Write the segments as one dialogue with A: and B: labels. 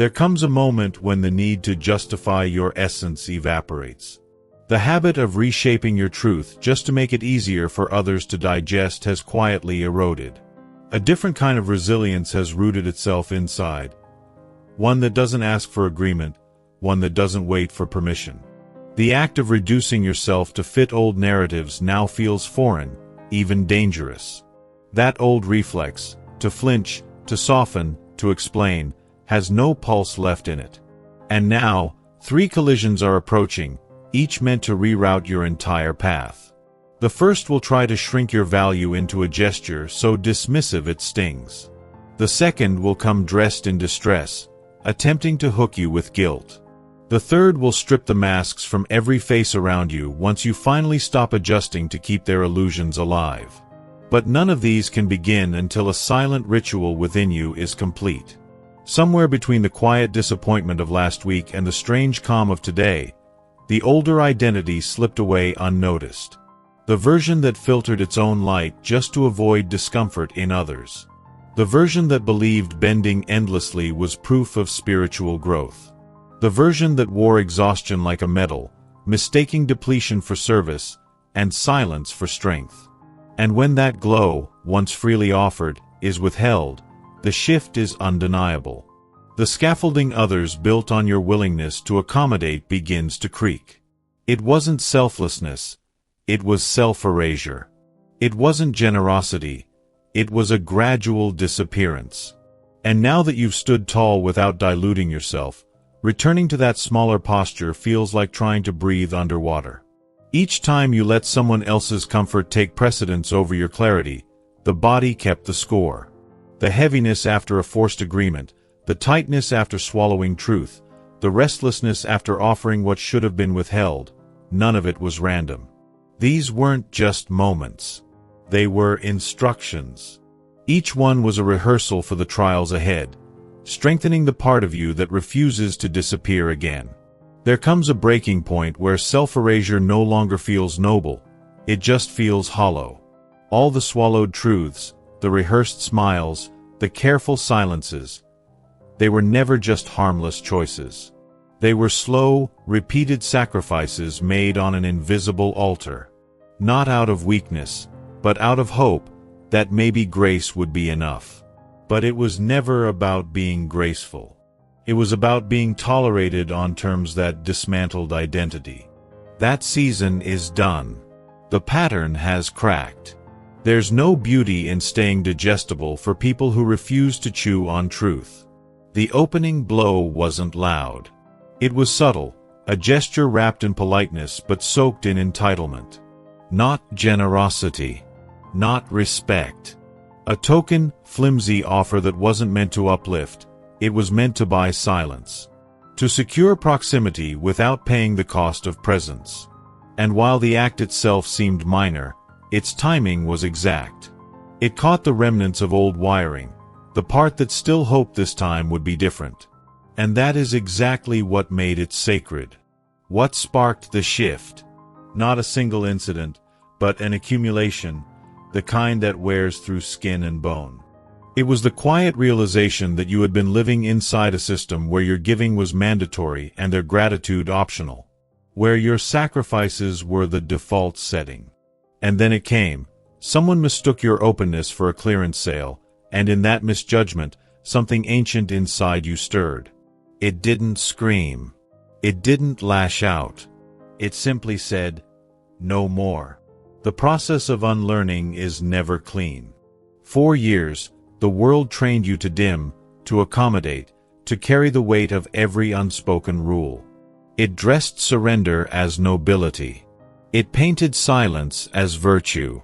A: There comes a moment when the need to justify your essence evaporates. The habit of reshaping your truth just to make it easier for others to digest has quietly eroded. A different kind of resilience has rooted itself inside. One that doesn't ask for agreement, one that doesn't wait for permission. The act of reducing yourself to fit old narratives now feels foreign, even dangerous. That old reflex, to flinch, to soften, to explain, has no pulse left in it. And now, 3 collisions are approaching, each meant to reroute your entire path. The first will try to shrink your value into a gesture so dismissive it stings. The second will come dressed in distress, attempting to hook you with guilt. The third will strip the masks from every face around you once you finally stop adjusting to keep their illusions alive. But none of these can begin until a silent ritual within you is complete. Somewhere between the quiet disappointment of last week and the strange calm of today, the older identity slipped away unnoticed. The version that filtered its own light just to avoid discomfort in others. The version that believed bending endlessly was proof of spiritual growth. The version that wore exhaustion like a medal, mistaking depletion for service, and silence for strength. And when that glow, once freely offered, is withheld, the shift is undeniable. The scaffolding others built on your willingness to accommodate begins to creak. It wasn't selflessness, it was self-erasure. It wasn't generosity, it was a gradual disappearance. And now that you've stood tall without diluting yourself, returning to that smaller posture feels like trying to breathe underwater. Each time you let someone else's comfort take precedence over your clarity, the body kept the score. The heaviness after a forced agreement, the tightness after swallowing truth, the restlessness after offering what should have been withheld, none of it was random. These weren't just moments. They were instructions. Each one was a rehearsal for the trials ahead, strengthening the part of you that refuses to disappear again. There comes a breaking point where self-erasure no longer feels noble, it just feels hollow. All the swallowed truths, the rehearsed smiles, the careful silences, they were never just harmless choices. They were slow, repeated sacrifices made on an invisible altar. Not out of weakness, but out of hope that maybe grace would be enough. But it was never about being graceful. It was about being tolerated on terms that dismantled identity. That season is done. The pattern has cracked. There's no beauty in staying digestible for people who refuse to chew on truth. The opening blow wasn't loud. It was subtle, a gesture wrapped in politeness but soaked in entitlement. Not generosity. Not respect. A token, flimsy offer that wasn't meant to uplift. It was meant to buy silence. To secure proximity without paying the cost of presence. And while the act itself seemed minor, its timing was exact. It caught the remnants of old wiring, the part that still hoped this time would be different. And that is exactly what made it sacred. What sparked the shift? Not a single incident, but an accumulation, the kind that wears through skin and bone. It was the quiet realization that you had been living inside a system where your giving was mandatory and their gratitude optional, where your sacrifices were the default setting. And then it came. Someone mistook your openness for a clearance sale, and in that misjudgment, something ancient inside you stirred. It didn't scream. It didn't lash out. It simply said, "No more." The process of unlearning is never clean. 4 years, the world trained you to dim, to accommodate, to carry the weight of every unspoken rule. It dressed surrender as nobility. It painted silence as virtue.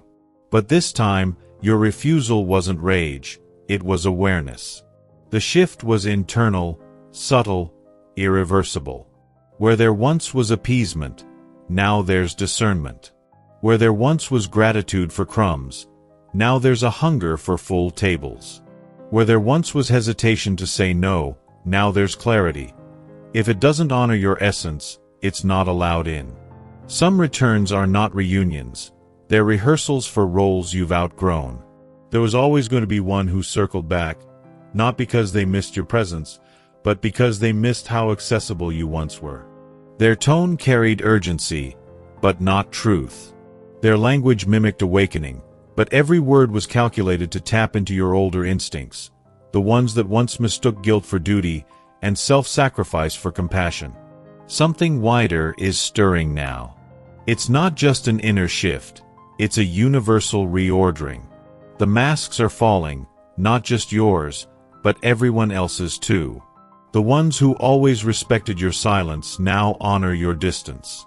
A: But this time, your refusal wasn't rage, it was awareness. The shift was internal, subtle, irreversible. Where there once was appeasement, now there's discernment. Where there once was gratitude for crumbs, now there's a hunger for full tables. Where there once was hesitation to say no, now there's clarity. If it doesn't honor your essence, it's not allowed in. Some returns are not reunions. They're rehearsals for roles you've outgrown. There was always going to be one who circled back, not because they missed your presence, but because they missed how accessible you once were. Their tone carried urgency, but not truth. Their language mimicked awakening, but every word was calculated to tap into your older instincts, the ones that once mistook guilt for duty and self-sacrifice for compassion. Something wider is stirring now. It's not just an inner shift, it's a universal reordering. The masks are falling, not just yours, but everyone else's too. The ones who always respected your silence now honor your distance.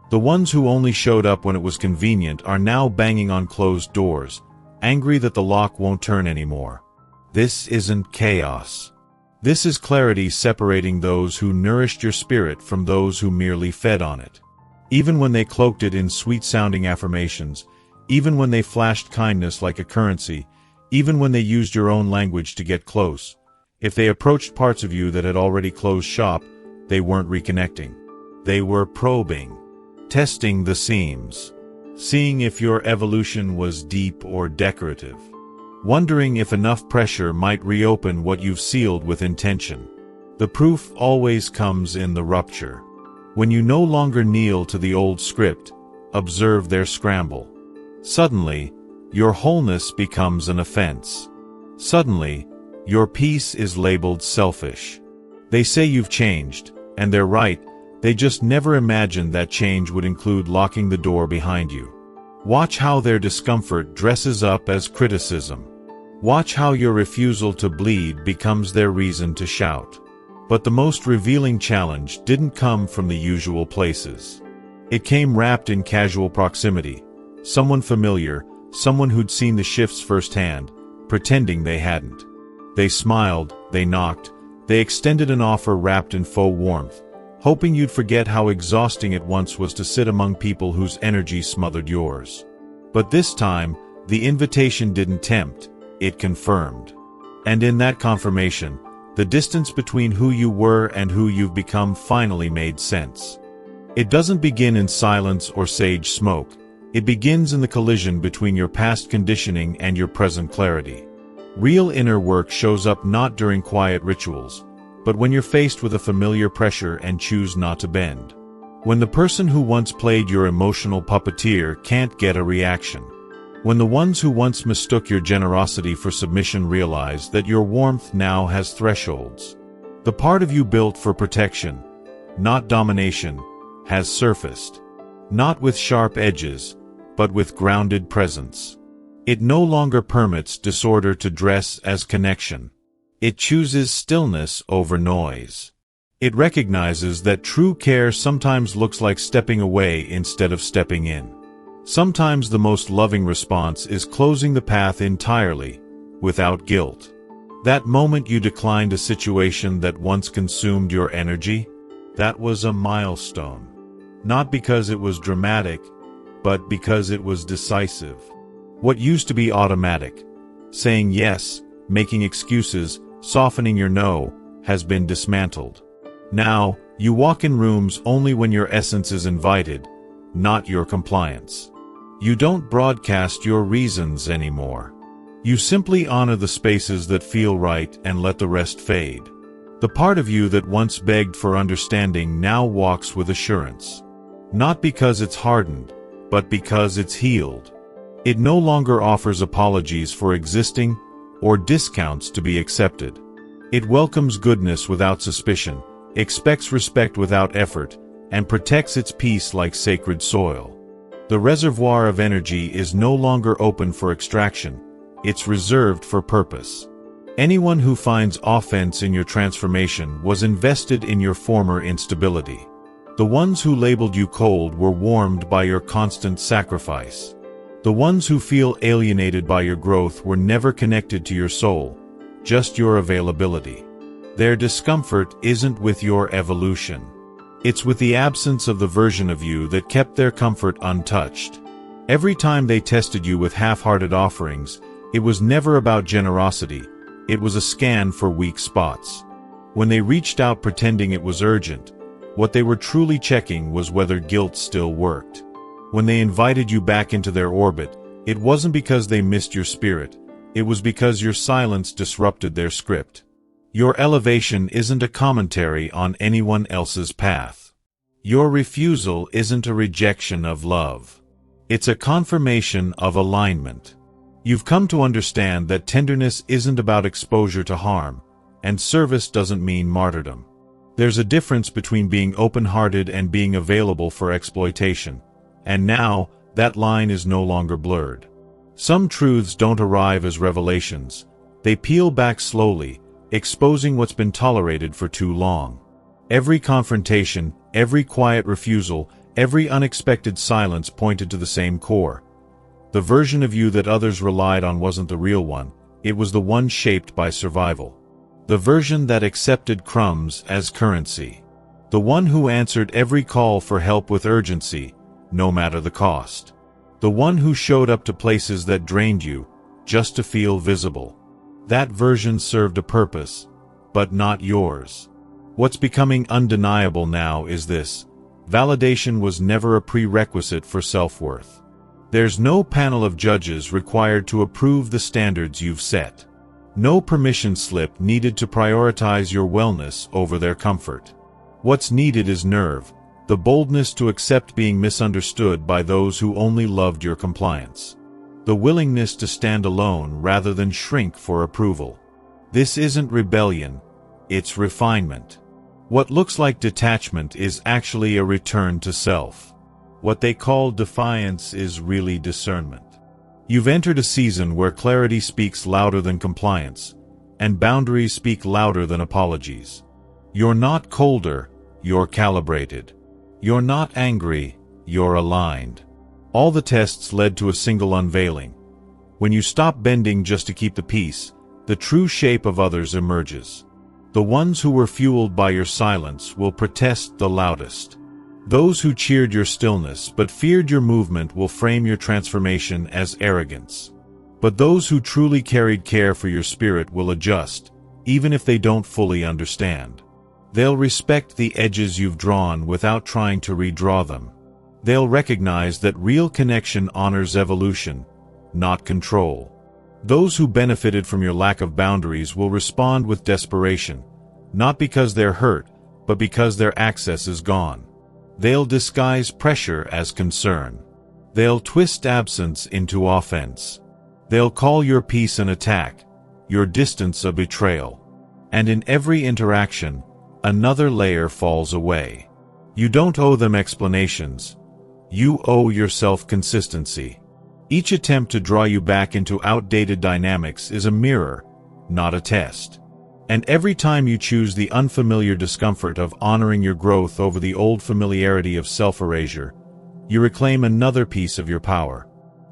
A: The ones who only showed up when it was convenient are now banging on closed doors, angry that the lock won't turn anymore. This isn't chaos. This is clarity separating those who nourished your spirit from those who merely fed on it. Even when they cloaked it in sweet-sounding affirmations, even when they flashed kindness like a currency, even when they used your own language to get close, if they approached parts of you that had already closed shop, they weren't reconnecting. They were probing, testing the seams, seeing if your evolution was deep or decorative, wondering if enough pressure might reopen what you've sealed with intention. The proof always comes in the rupture. When you no longer kneel to the old script, observe their scramble. Suddenly, your wholeness becomes an offense. Suddenly, your peace is labeled selfish. They say you've changed, and they're right, they just never imagined that change would include locking the door behind you. Watch how their discomfort dresses up as criticism. Watch how your refusal to bleed becomes their reason to shout. But the most revealing challenge didn't come from the usual places. It came wrapped in casual proximity. Someone familiar, someone who'd seen the shifts firsthand, pretending they hadn't. They smiled, they knocked, they extended an offer wrapped in faux warmth, hoping you'd forget how exhausting it once was to sit among people whose energy smothered yours. But this time, the invitation didn't tempt, it confirmed. And in that confirmation, the distance between who you were and who you've become finally made sense. It doesn't begin in silence or sage smoke. It begins in the collision between your past conditioning and your present clarity. Real inner work shows up not during quiet rituals, but when you're faced with a familiar pressure and choose not to bend. When the person who once played your emotional puppeteer can't get a reaction. When the ones who once mistook your generosity for submission realize that your warmth now has thresholds. The part of you built for protection, not domination, has surfaced. Not with sharp edges, but with grounded presence. It no longer permits disorder to dress as connection. It chooses stillness over noise. It recognizes that true care sometimes looks like stepping away instead of stepping in. Sometimes the most loving response is closing the path entirely, without guilt. That moment you declined a situation that once consumed your energy, that was a milestone. Not because it was dramatic, but because it was decisive. What used to be automatic, saying yes, making excuses, softening your no, has been dismantled. Now, you walk in rooms only when your essence is invited, not your compliance. You don't broadcast your reasons anymore. You simply honor the spaces that feel right and let the rest fade. The part of you that once begged for understanding now walks with assurance. Not because it's hardened, but because it's healed. It no longer offers apologies for existing or discounts to be accepted. It welcomes goodness without suspicion, expects respect without effort, and protects its peace like sacred soil. The reservoir of energy is no longer open for extraction, it's reserved for purpose. Anyone who finds offense in your transformation was invested in your former instability. The ones who labeled you cold were warmed by your constant sacrifice. The ones who feel alienated by your growth were never connected to your soul, just your availability. Their discomfort isn't with your evolution. It's with the absence of the version of you that kept their comfort untouched. Every time they tested you with half-hearted offerings, it was never about generosity, it was a scan for weak spots. When they reached out pretending it was urgent, what they were truly checking was whether guilt still worked. When they invited you back into their orbit, it wasn't because they missed your spirit, it was because your silence disrupted their script. Your elevation isn't a commentary on anyone else's path. Your refusal isn't a rejection of love. It's a confirmation of alignment. You've come to understand that tenderness isn't about exposure to harm, and service doesn't mean martyrdom. There's a difference between being open-hearted and being available for exploitation, and now, that line is no longer blurred. Some truths don't arrive as revelations. They peel back slowly, exposing what's been tolerated for too long. Every confrontation, every quiet refusal, every unexpected silence pointed to the same core. The version of you that others relied on wasn't the real one, it was the one shaped by survival. The version that accepted crumbs as currency. The one who answered every call for help with urgency, no matter the cost. The one who showed up to places that drained you, just to feel visible. That version served a purpose, but not yours. What's becoming undeniable now is this: validation was never a prerequisite for self-worth. There's no panel of judges required to approve the standards you've set. No permission slip needed to prioritize your wellness over their comfort. What's needed is nerve, the boldness to accept being misunderstood by those who only loved your compliance. The willingness to stand alone rather than shrink for approval. This isn't rebellion, it's refinement. What looks like detachment is actually a return to self. What they call defiance is really discernment. You've entered a season where clarity speaks louder than compliance, and boundaries speak louder than apologies. You're not colder, you're calibrated. You're not angry, you're aligned. All the tests led to a single unveiling. When you stop bending just to keep the peace, the true shape of others emerges. The ones who were fueled by your silence will protest the loudest. Those who cheered your stillness but feared your movement will frame your transformation as arrogance. But those who truly carried care for your spirit will adjust, even if they don't fully understand. They'll respect the edges you've drawn without trying to redraw them. They'll recognize that real connection honors evolution, not control. Those who benefited from your lack of boundaries will respond with desperation, not because they're hurt, but because their access is gone. They'll disguise pressure as concern. They'll twist absence into offense. They'll call your peace an attack, your distance a betrayal. And in every interaction, another layer falls away. You don't owe them explanations. You owe yourself consistency. Each attempt to draw you back into outdated dynamics is a mirror, not a test. And every time you choose the unfamiliar discomfort of honoring your growth over the old familiarity of self-erasure, you reclaim another piece of your power.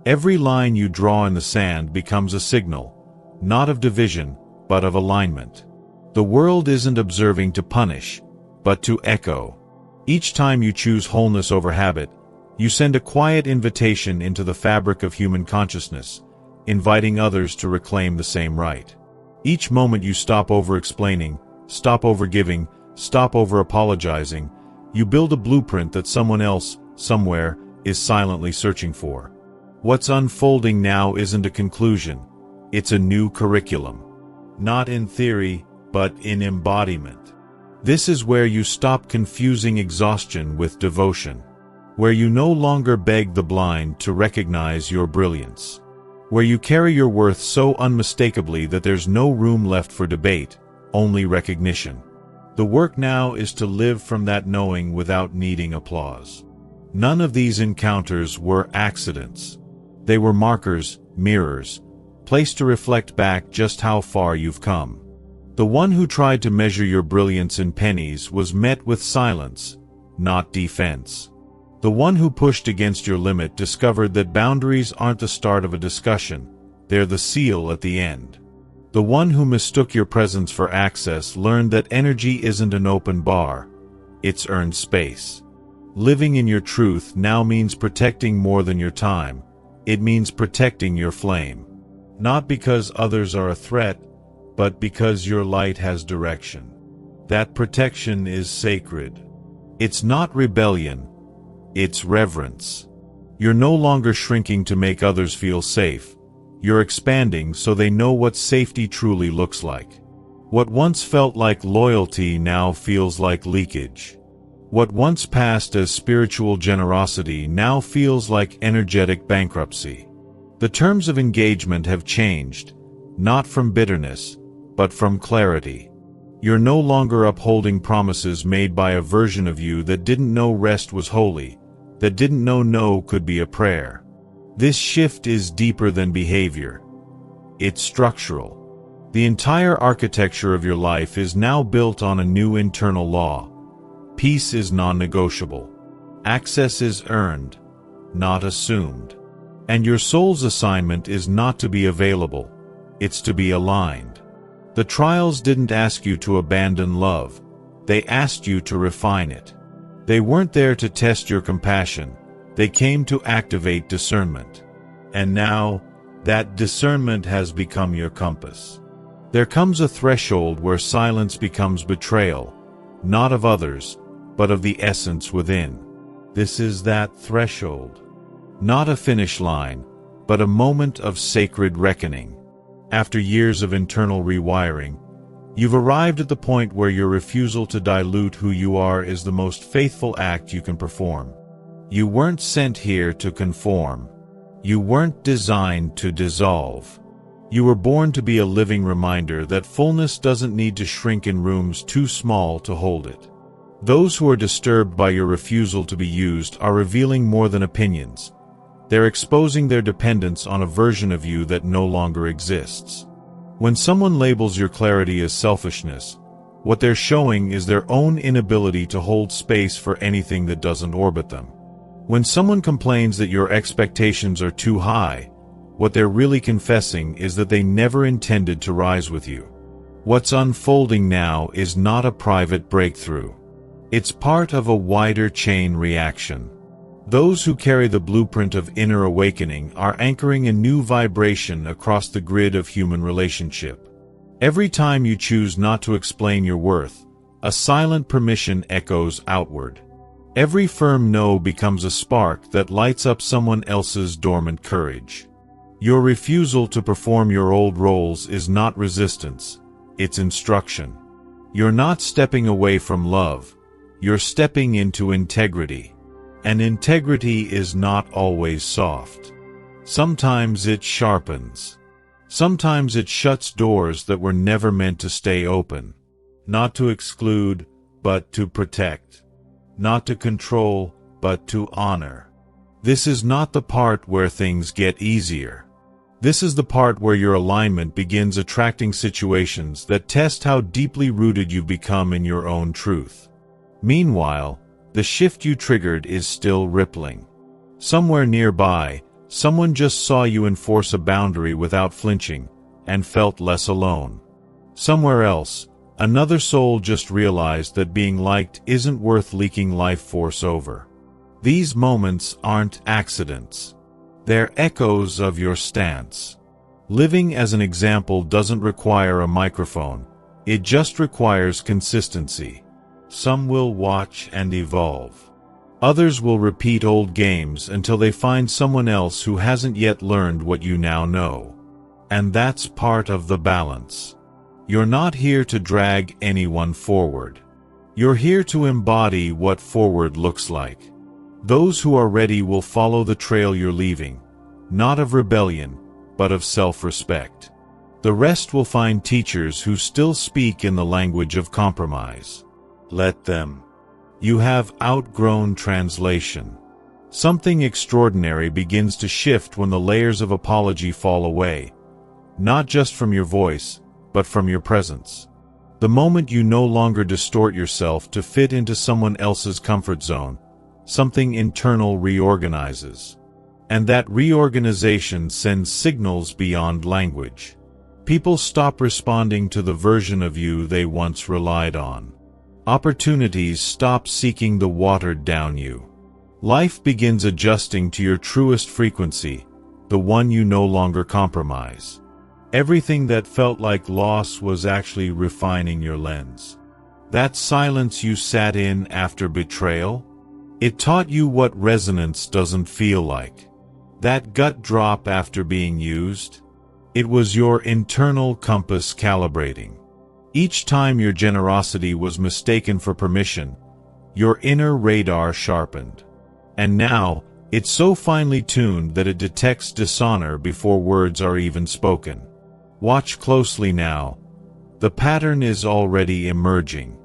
A: Every line you draw in the sand becomes a signal, not of division, but of alignment. The world isn't observing to punish, but to echo. Each time you choose wholeness over habit, you send a quiet invitation into the fabric of human consciousness, inviting others to reclaim the same right. Each moment you stop over-explaining, stop over-giving, stop over-apologizing, you build a blueprint that someone else, somewhere, is silently searching for. What's unfolding now isn't a conclusion, it's a new curriculum. Not in theory, but in embodiment. This is where you stop confusing exhaustion with devotion. Where you no longer beg the blind to recognize your brilliance. Where you carry your worth so unmistakably that there's no room left for debate, only recognition. The work now is to live from that knowing without needing applause. None of these encounters were accidents. They were markers, mirrors, placed to reflect back just how far you've come. The one who tried to measure your brilliance in pennies was met with silence, not defense. The one who pushed against your limit discovered that boundaries aren't the start of a discussion, they're the seal at the end. The one who mistook your presence for access learned that energy isn't an open bar, it's earned space. Living in your truth now means protecting more than your time, it means protecting your flame. Not because others are a threat, but because your light has direction. That protection is sacred. It's not rebellion, it's reverence. You're no longer shrinking to make others feel safe. You're expanding so they know what safety truly looks like. What once felt like loyalty now feels like leakage. What once passed as spiritual generosity now feels like energetic bankruptcy. The terms of engagement have changed, not from bitterness, but from clarity. You're no longer upholding promises made by a version of you that didn't know rest was holy, that didn't know no could be a prayer. This shift is deeper than behavior. It's structural. The entire architecture of your life is now built on a new internal law. Peace is non-negotiable. Access is earned, not assumed. And your soul's assignment is not to be available, it's to be aligned. The trials didn't ask you to abandon love, they asked you to refine it. They weren't there to test your compassion, they came to activate discernment. And now, that discernment has become your compass. There comes a threshold where silence becomes betrayal, not of others, but of the essence within. This is that threshold. Not a finish line, but a moment of sacred reckoning. After years of internal rewiring, you've arrived at the point where your refusal to dilute who you are is the most faithful act you can perform. You weren't sent here to conform. You weren't designed to dissolve. You were born to be a living reminder that fullness doesn't need to shrink in rooms too small to hold it. Those who are disturbed by your refusal to be used are revealing more than opinions. They're exposing their dependence on a version of you that no longer exists. When someone labels your clarity as selfishness, what they're showing is their own inability to hold space for anything that doesn't orbit them. When someone complains that your expectations are too high, what they're really confessing is that they never intended to rise with you. What's unfolding now is not a private breakthrough. It's part of a wider chain reaction. Those who carry the blueprint of inner awakening are anchoring a new vibration across the grid of human relationship. Every time you choose not to explain your worth, a silent permission echoes outward. Every firm no becomes a spark that lights up someone else's dormant courage. Your refusal to perform your old roles is not resistance, it's instruction. You're not stepping away from love, you're stepping into integrity. And integrity is not always soft. Sometimes it sharpens. Sometimes it shuts doors that were never meant to stay open. Not to exclude, but to protect. Not to control, but to honor. This is not the part where things get easier. This is the part where your alignment begins attracting situations that test how deeply rooted you've become in your own truth. Meanwhile, the shift you triggered is still rippling. Somewhere nearby, someone just saw you enforce a boundary without flinching, and felt less alone. Somewhere else, another soul just realized that being liked isn't worth leaking life force over. These moments aren't accidents. They're echoes of your stance. Living as an example doesn't require a microphone, it just requires consistency. Some will watch and evolve. Others will repeat old games until they find someone else who hasn't yet learned what you now know. And that's part of the balance. You're not here to drag anyone forward. You're here to embody what forward looks like. Those who are ready will follow the trail you're leaving, not of rebellion, but of self-respect. The rest will find teachers who still speak in the language of compromise. Let them. You have outgrown translation. Something extraordinary begins to shift when the layers of apology fall away, not just from your voice, but from your presence. The moment you no longer distort yourself to fit into someone else's comfort zone, something internal reorganizes. And that reorganization sends signals beyond language. People stop responding to the version of you they once relied on. Opportunities stop seeking the watered-down you. Life begins adjusting to your truest frequency, the one you no longer compromise. Everything that felt like loss was actually refining your lens. That silence you sat in after betrayal? It taught you what resonance doesn't feel like. That gut drop after being used? It was your internal compass calibrating. Each time your generosity was mistaken for permission, your inner radar sharpened. And now, it's so finely tuned that it detects dishonor before words are even spoken. Watch closely now. The pattern is already emerging.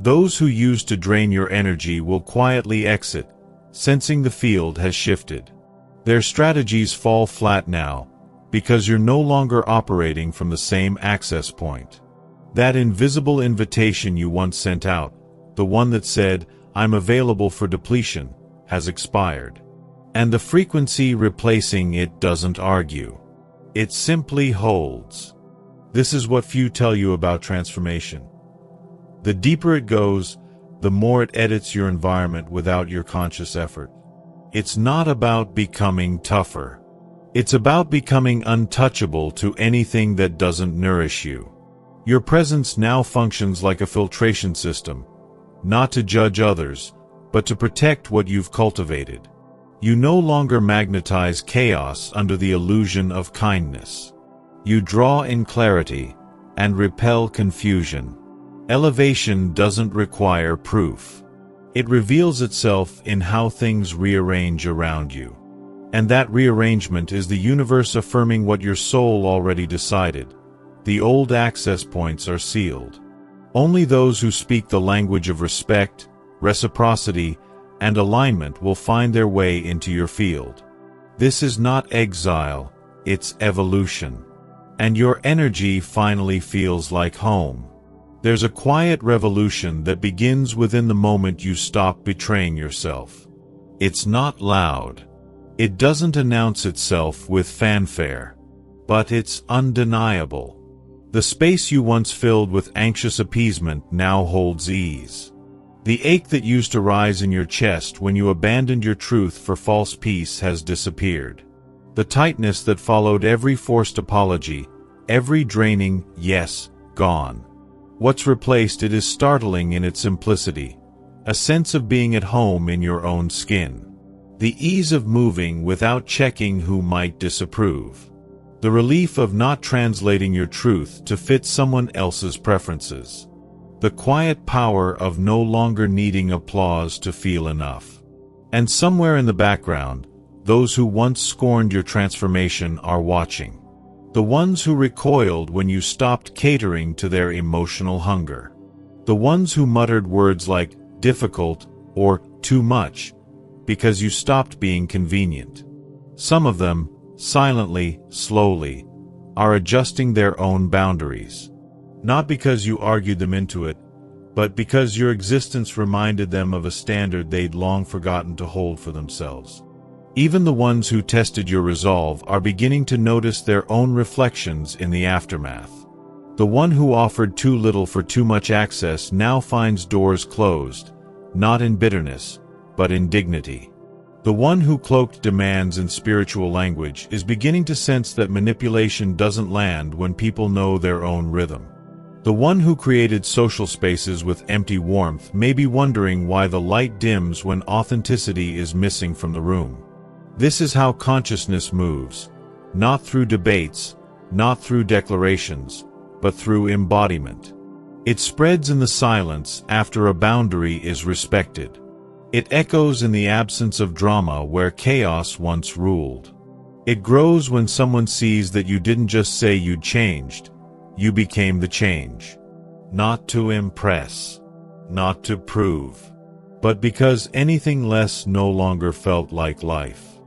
A: Those who used to drain your energy will quietly exit, sensing the field has shifted. Their strategies fall flat now, because you're no longer operating from the same access point. That invisible invitation you once sent out, the one that said, "I'm available for depletion," has expired. And the frequency replacing it doesn't argue. It simply holds. This is what few tell you about transformation. The deeper it goes, the more it edits your environment without your conscious effort. It's not about becoming tougher. It's about becoming untouchable to anything that doesn't nourish you. Your presence now functions like a filtration system, not to judge others, but to protect what you've cultivated. You no longer magnetize chaos under the illusion of kindness. You draw in clarity and repel confusion. Elevation doesn't require proof. It reveals itself in how things rearrange around you. And that rearrangement is the universe affirming what your soul already decided. The old access points are sealed. Only those who speak the language of respect, reciprocity, and alignment will find their way into your field. This is not exile, it's evolution. And your energy finally feels like home. There's a quiet revolution that begins within the moment you stop betraying yourself. It's not loud. It doesn't announce itself with fanfare. But it's undeniable. The space you once filled with anxious appeasement now holds ease. The ache that used to rise in your chest when you abandoned your truth for false peace has disappeared. The tightness that followed every forced apology, every draining yes, gone. What's replaced it is startling in its simplicity, a sense of being at home in your own skin. The ease of moving without checking who might disapprove. The relief of not translating your truth to fit someone else's preferences. The quiet power of no longer needing applause to feel enough. And somewhere in the background, those who once scorned your transformation are watching. The ones who recoiled when you stopped catering to their emotional hunger. The ones who muttered words like difficult or too much because you stopped being convenient. Some of them, silently, slowly, are adjusting their own boundaries. Not because you argued them into it, but because your existence reminded them of a standard they'd long forgotten to hold for themselves. Even the ones who tested your resolve are beginning to notice their own reflections in the aftermath. The one who offered too little for too much access now finds doors closed, not in bitterness, but in dignity. The one who cloaked demands in spiritual language is beginning to sense that manipulation doesn't land when people know their own rhythm. The one who created social spaces with empty warmth may be wondering why the light dims when authenticity is missing from the room. This is how consciousness moves, not through debates, not through declarations, but through embodiment. It spreads in the silence after a boundary is respected. It echoes in the absence of drama where chaos once ruled. It grows when someone sees that you didn't just say you'd changed, you became the change. Not to impress, not to prove, but because anything less no longer felt like life.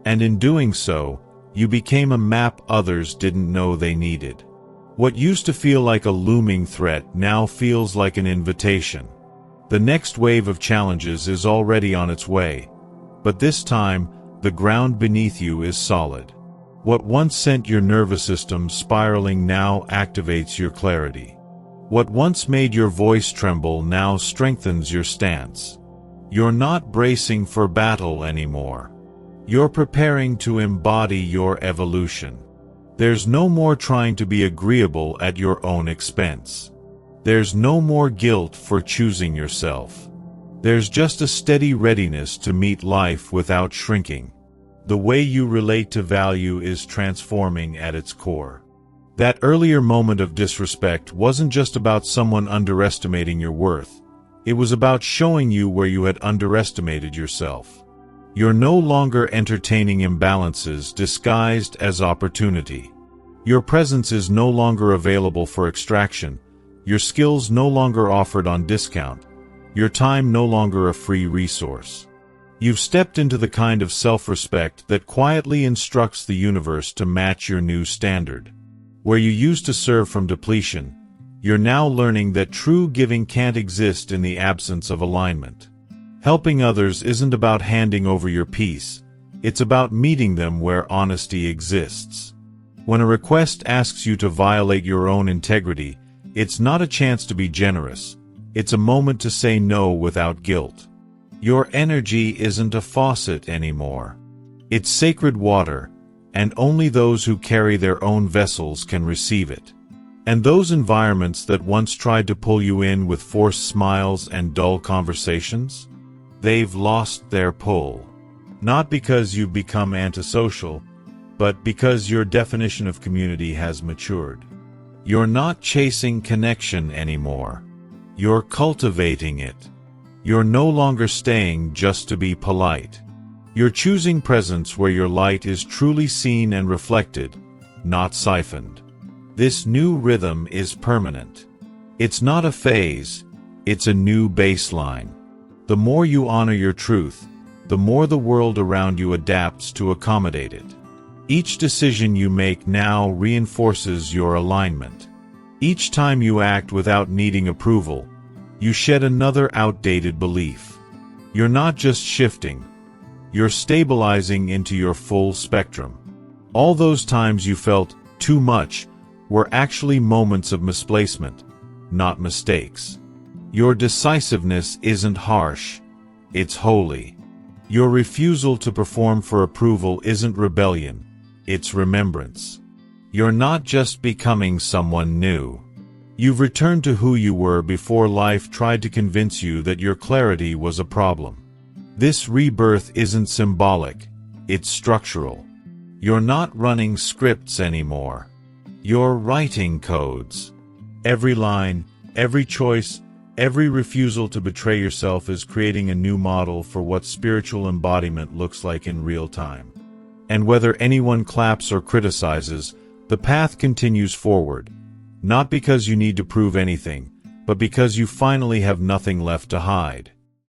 A: And in doing so, you became a map others didn't know they needed. What used to feel like a looming threat now feels like an invitation. The next wave of challenges is already on its way, but this time, the ground beneath you is solid. What once sent your nervous system spiraling now activates your clarity. What once made your voice tremble now strengthens your stance. You're not bracing for battle anymore. You're preparing to embody your evolution. There's no more trying to be agreeable at your own expense. There's no more guilt for choosing yourself. There's just a steady readiness to meet life without shrinking. The way you relate to value is transforming at its core. That earlier moment of disrespect wasn't just about someone underestimating your worth. It was about showing you where you had underestimated yourself. You're no longer entertaining imbalances disguised as opportunity. Your presence is no longer available for extraction, your skills no longer offered on discount, your time no longer a free resource. You've stepped into the kind of self-respect that quietly instructs the universe to match your new standard. Where you used to serve from depletion, you're now learning that true giving can't exist in the absence of alignment. Helping others isn't about handing over your peace, it's about meeting them where honesty exists. When a request asks you to violate your own integrity, it's not a chance to be generous, it's a moment to say no without guilt. Your energy isn't a faucet anymore. It's sacred water, and only those who carry their own vessels can receive it. And those environments that once tried to pull you in with forced smiles and dull conversations? They've lost their pull. Not because you've become antisocial, but because your definition of community has matured. You're not chasing connection anymore. You're cultivating it. You're no longer staying just to be polite. You're choosing presence where your light is truly seen and reflected, not siphoned. This new rhythm is permanent. It's not a phase, it's a new baseline. The more you honor your truth, the more the world around you adapts to accommodate it. Each decision you make now reinforces your alignment. Each time you act without needing approval, you shed another outdated belief. You're not just shifting, you're stabilizing into your full spectrum. All those times you felt too much were actually moments of misplacement, not mistakes. Your decisiveness isn't harsh, it's holy. Your refusal to perform for approval isn't rebellion, it's remembrance. You're not just becoming someone new. You've returned to who you were before life tried to convince you that your clarity was a problem. This rebirth isn't symbolic, it's structural. You're not running scripts anymore. You're writing codes. Every line, every choice, every refusal to betray yourself is creating a new model for what spiritual embodiment looks like in real time. And whether anyone claps or criticizes, the path continues forward, not because you need to prove anything, but because you finally have nothing left to hide.